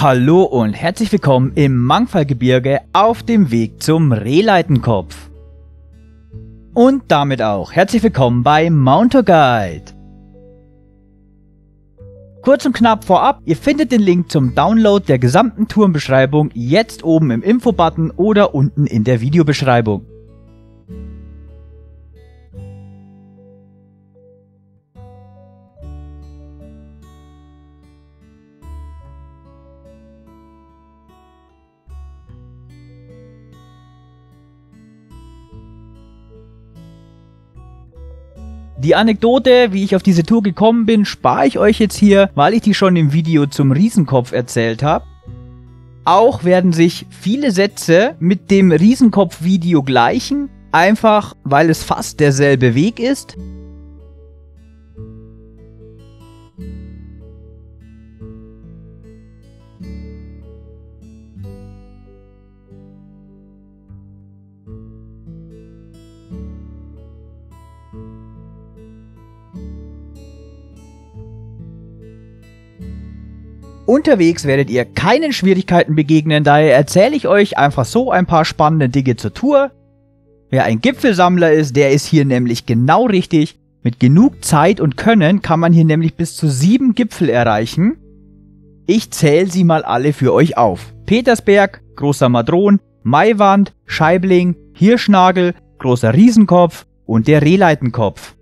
Hallo und herzlich willkommen im Mangfallgebirge auf dem Weg zum Rehleitenkopf. Und damit auch herzlich willkommen bei Mountair Guide. Kurz und knapp vorab, ihr findet den Link zum Download der gesamten Tourenbeschreibung jetzt oben im Infobutton oder unten in der Videobeschreibung. Die Anekdote, wie ich auf diese Tour gekommen bin, spare ich euch jetzt hier, weil ich die schon im Video zum Riesenkopf erzählt habe. Auch werden sich viele Sätze mit dem Riesenkopf-Video gleichen, einfach weil es fast derselbe Weg ist. Unterwegs werdet ihr keinen Schwierigkeiten begegnen, daher erzähle ich euch einfach so ein paar spannende Dinge zur Tour. Wer ein Gipfelsammler ist, der ist hier nämlich genau richtig. Mit genug Zeit und Können kann man hier nämlich bis zu 7 Gipfel erreichen. Ich zähle sie mal alle für euch auf. Petersberg, Großer Madron, Maiwand, Scheibling, Hirschnagel, Großer Riesenkopf und der Rehleitenkopf.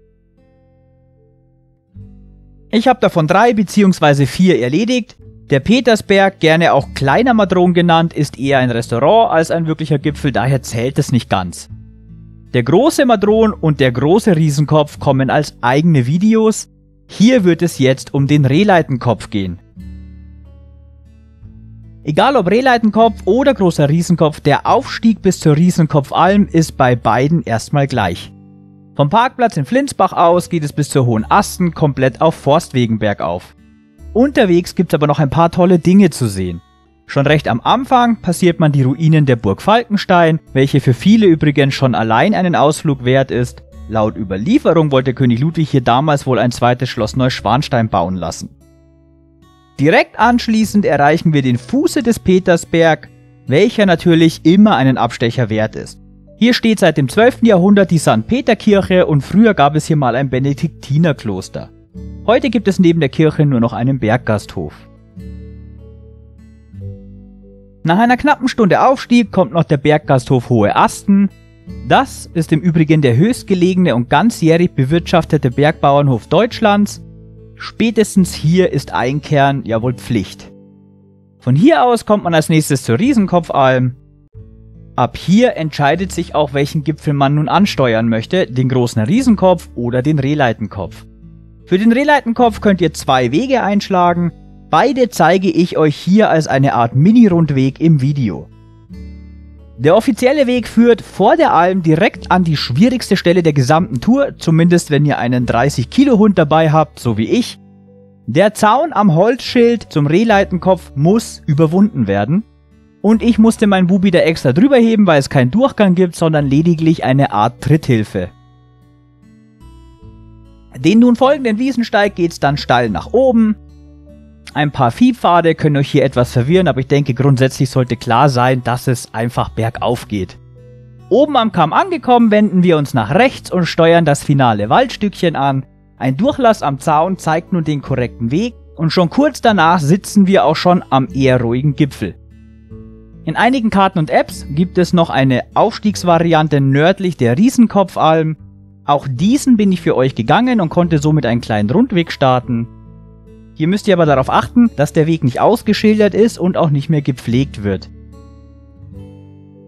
Ich habe davon 3 bzw. 4 erledigt. Der Petersberg, gerne auch Kleiner Madron genannt, ist eher ein Restaurant als ein wirklicher Gipfel, daher zählt es nicht ganz. Der Große Madron und der Große Riesenkopf kommen als eigene Videos. Hier wird es jetzt um den Rehleitenkopf gehen. Egal ob Rehleitenkopf oder Großer Riesenkopf, der Aufstieg bis zur Riesenkopfalm ist bei beiden erstmal gleich. Vom Parkplatz in Flinsbach aus geht es bis zur Hohen Asten komplett auf Forstwegen bergauf. Unterwegs gibt es aber noch ein paar tolle Dinge zu sehen. Schon recht am Anfang passiert man die Ruinen der Burg Falkenstein, welche für viele übrigens schon allein einen Ausflug wert ist. Laut Überlieferung wollte König Ludwig hier damals wohl ein zweites Schloss Neuschwanstein bauen lassen. Direkt anschließend erreichen wir den Fuße des Petersberg, welcher natürlich immer einen Abstecher wert ist. Hier steht seit dem 12. Jahrhundert die St. Peter-Kirche und früher gab es hier mal ein Benediktinerkloster. Heute gibt es neben der Kirche nur noch einen Berggasthof. Nach einer knappen Stunde Aufstieg kommt noch der Berggasthof Hohe Asten. Das ist im Übrigen der höchstgelegene und ganzjährig bewirtschaftete Bergbauernhof Deutschlands. Spätestens hier ist Einkehren ja wohl Pflicht. Von hier aus kommt man als nächstes zur Riesenkopfalm. Ab hier entscheidet sich auch, welchen Gipfel man nun ansteuern möchte, den Großen Riesenkopf oder den Rehleitenkopf. Für den Rehleitenkopf könnt ihr 2 Wege einschlagen, beide zeige ich euch hier als eine Art Mini-Rundweg im Video. Der offizielle Weg führt vor der Alm direkt an die schwierigste Stelle der gesamten Tour, zumindest wenn ihr einen 30 Kilo Hund dabei habt, so wie ich. Der Zaun am Holzschild zum Rehleitenkopf muss überwunden werden. Und ich musste meinen Bubi da extra drüber heben, weil es keinen Durchgang gibt, sondern lediglich eine Art Tritthilfe. Den nun folgenden Wiesensteig geht es dann steil nach oben. Ein paar Viehpfade können euch hier etwas verwirren, aber ich denke grundsätzlich sollte klar sein, dass es einfach bergauf geht. Oben am Kamm angekommen, wenden wir uns nach rechts und steuern das finale Waldstückchen an. Ein Durchlass am Zaun zeigt nun den korrekten Weg und schon kurz danach sitzen wir auch schon am eher ruhigen Gipfel. In einigen Karten und Apps gibt es noch eine Aufstiegsvariante nördlich der Riesenkopfalm. Auch diesen bin ich für euch gegangen und konnte somit einen kleinen Rundweg starten. Hier müsst ihr aber darauf achten, dass der Weg nicht ausgeschildert ist und auch nicht mehr gepflegt wird.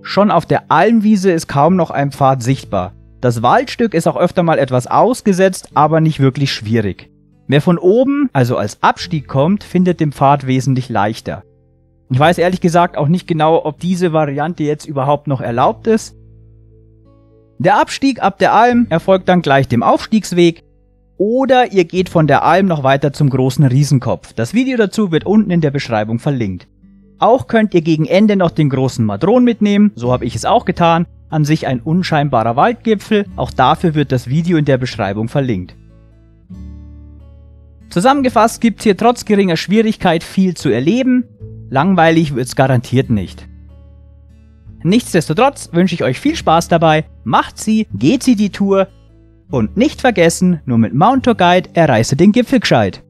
Schon auf der Almwiese ist kaum noch ein Pfad sichtbar. Das Waldstück ist auch öfter mal etwas ausgesetzt, aber nicht wirklich schwierig. Wer von oben, also als Abstieg kommt, findet den Pfad wesentlich leichter. Ich weiß ehrlich gesagt auch nicht genau, ob diese Variante jetzt überhaupt noch erlaubt ist. Der Abstieg ab der Alm erfolgt dann gleich dem Aufstiegsweg oder ihr geht von der Alm noch weiter zum Großen Riesenkopf. Das Video dazu wird unten in der Beschreibung verlinkt. Auch könnt ihr gegen Ende noch den Großen Madron mitnehmen, so habe ich es auch getan. An sich ein unscheinbarer Waldgipfel, auch dafür wird das Video in der Beschreibung verlinkt. Zusammengefasst gibt es hier trotz geringer Schwierigkeit viel zu erleben. langweilig wird's garantiert nicht. Nichtsdestotrotz wünsche ich euch viel Spaß dabei, macht sie, geht sie die Tour und nicht vergessen, nur mit Mount Tour Guide erreißt ihr den Gipfel gescheit.